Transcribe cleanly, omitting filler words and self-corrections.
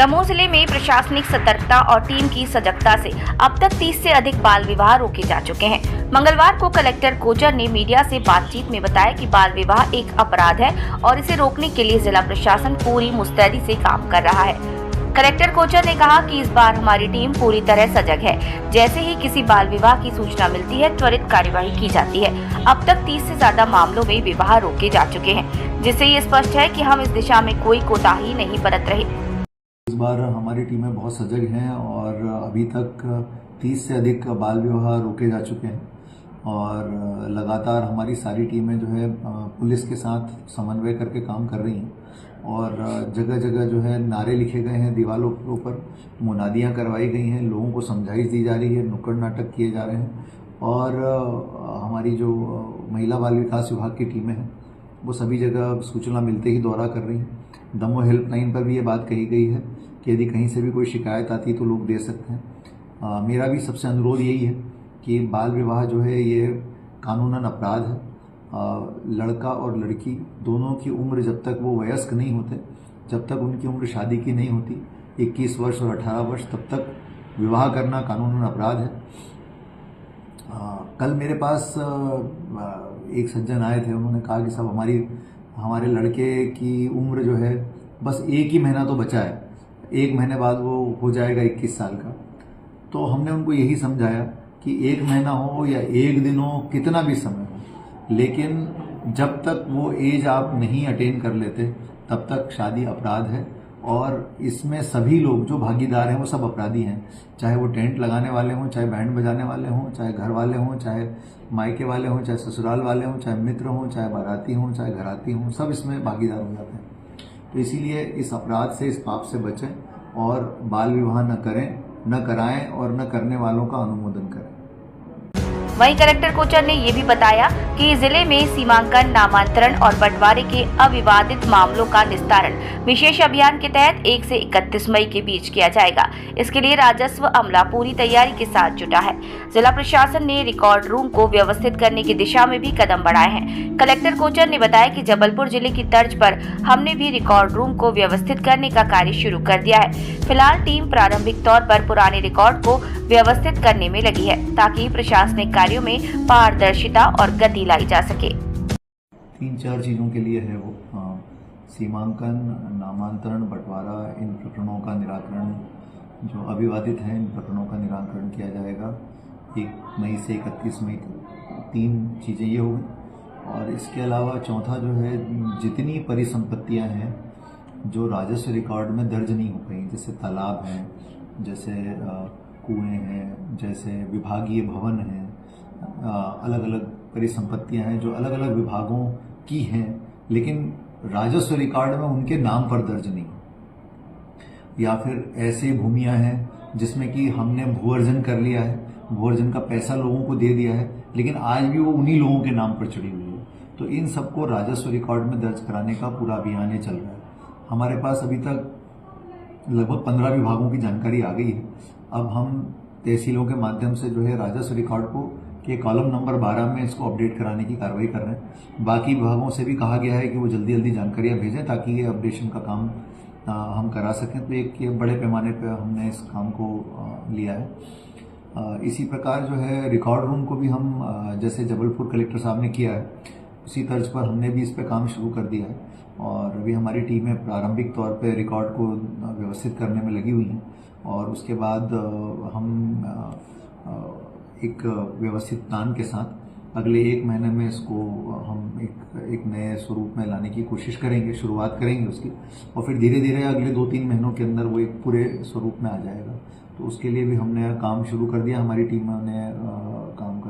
दमोह जिले में प्रशासनिक सतर्कता और टीम की सजगता से अब तक 30 से अधिक बाल विवाह रोके जा चुके हैं। मंगलवार को कलेक्टर कोचर ने मीडिया से बातचीत में बताया कि बाल विवाह एक अपराध है और इसे रोकने के लिए जिला प्रशासन पूरी मुस्तैदी से काम कर रहा है। कलेक्टर कोचर ने कहा कि इस बार हमारी टीम पूरी तरह सजग है। जैसे ही किसी बाल विवाह की सूचना मिलती है, त्वरित कार्यवाही की जाती है। अब तक 30 से ज्यादा मामलों में विवाह रोके जा चुके हैं, जिससे ये स्पष्ट है कि हम इस दिशा में कोई कोताही नहीं बरत रहे। इस बार हमारी टीमें बहुत सजग हैं और अभी तक 30 से अधिक बाल विवाह रोके जा चुके हैं और लगातार हमारी सारी टीमें जो है पुलिस के साथ समन्वय करके काम कर रही हैं और जगह जगह जो है नारे लिखे गए हैं, दीवारों के ऊपर मुनादियाँ करवाई गई हैं, लोगों को समझाइश दी जा रही है, नुक्कड़ नाटक किए जा रहे हैं और हमारी जो महिला बाल विकास विभाग की टीमें हैं वो सभी जगह सूचना मिलते ही दौरा कर रही हैं। दमोह हेल्पलाइन पर भी ये बात कही गई है कि यदि कहीं से भी कोई शिकायत आती तो लोग दे सकते हैं। मेरा भी सबसे अनुरोध यही है कि बाल विवाह जो है ये कानूनन अपराध है। लड़का और लड़की दोनों की उम्र जब तक वो वयस्क नहीं होते, जब तक उनकी उम्र शादी की नहीं होती 21 वर्ष और 18 वर्ष, तब तक विवाह करना कानूनन अपराध है। कल मेरे पास एक सज्जन आए थे, उन्होंने कहा कि साहब हमारे लड़के की उम्र जो है बस 1 ही महीना तो बचा है, 1 महीने बाद वो हो जाएगा 21 साल का। तो हमने उनको यही समझाया कि 1 महीना हो या 1 दिन हो, कितना भी समय हो, लेकिन जब तक वो एज आप नहीं अटेन कर लेते तब तक शादी अपराध है और इसमें सभी लोग जो भागीदार हैं वो सब अपराधी हैं। चाहे वो टेंट लगाने वाले हों, चाहे बैंड बजाने वाले हों, चाहे घर वाले हों, चाहे मायके वाले हों, चाहे ससुराल वाले हों, चाहे मित्र हों, चाहे बाराती हों, चाहे घराती हों, सब इसमें भागीदार हो जाते हैं। तो इसीलिए इस अपराध से, इस पाप से बचें और बाल विवाह न करें, न कराएं और न करने वालों का अनुमोदन करें। वहीं कलेक्टर कोचर ने ये भी बताया कि जिले में सीमांकन, नामांतरण और बंटवारे के अविवादित मामलों का निस्तारण विशेष अभियान के तहत 1 से 31 मई के बीच किया जाएगा। इसके लिए राजस्व अमला पूरी तैयारी के साथ जुटा है। जिला प्रशासन ने रिकॉर्ड रूम को व्यवस्थित करने की दिशा में भी कदम बढ़ाए हैं। कलेक्टर कोचर ने बताया कि जबलपुर जिले की तर्ज पर हमने भी रिकॉर्ड रूम को व्यवस्थित करने का कार्य शुरू कर दिया है। फिलहाल टीम प्रारंभिक तौर पर पुराने रिकॉर्ड को व्यवस्थित करने में लगी है ताकि प्रशासनिक कार्यों में पारदर्शिता और गति लाई जा सके। 3-4 चीजों के लिए है वो सीमांकन, नामांतरण, बंटवारा, इन प्रकरणों का निराकरण जो अविवादित है, इन प्रकरणों का निराकरण किया जाएगा 1 मई से 31 मई तक। 3 चीजें ये हो गई और इसके अलावा चौथा जो है, जितनी परिसंपत्तियां हैं जो राजस्व रिकॉर्ड में दर्ज नहीं हो पाई, जैसे तालाब हैं, जैसे कुएं हैं, जैसे विभागीय भवन हैं, अलग अलग परिसंपत्तियां हैं जो अलग अलग विभागों की हैं लेकिन राजस्व रिकॉर्ड में उनके नाम पर दर्ज नहीं, या फिर ऐसी भूमियां हैं जिसमें कि हमने भूअर्जन कर लिया है, भूअर्जन का पैसा लोगों को दे दिया है लेकिन आज भी वो उन्हीं लोगों के नाम पर चढ़ी हुई है। तो इन सबको राजस्व रिकॉर्ड में दर्ज कराने का पूरा अभियान ये चल रहा है। हमारे पास अभी तक लगभग 15 विभागों की जानकारी आ गई है। अब हम तहसीलों के माध्यम से जो है राजस्व रिकॉर्ड को के कॉलम नंबर 12 में इसको अपडेट कराने की कार्रवाई कर रहे हैं। बाकी विभागों से भी कहा गया है कि वो जल्दी जल्दी जानकारियां भेजें ताकि ये अपडेशन का काम हम करा सकें। तो एक ये बड़े पैमाने पर हमने इस काम को लिया है। इसी प्रकार जो है रिकॉर्ड रूम को भी हम जैसे जबलपुर कलेक्टर साहब ने किया है उसी तर्ज पर हमने भी इस पर काम शुरू कर दिया है और अभी हमारी टीमें प्रारंभिक तौर पे रिकॉर्ड को व्यवस्थित करने में लगी हुई हैं और उसके बाद हम एक व्यवस्थित प्लान के साथ अगले 1 महीने में इसको हम एक नए स्वरूप में लाने की कोशिश करेंगे, शुरुआत करेंगे उसकी, और फिर धीरे धीरे अगले 2-3 महीनों के अंदर वो एक पूरे स्वरूप में आ जाएगा। तो उसके लिए भी हमने काम शुरू कर दिया, हमारी टीम ने काम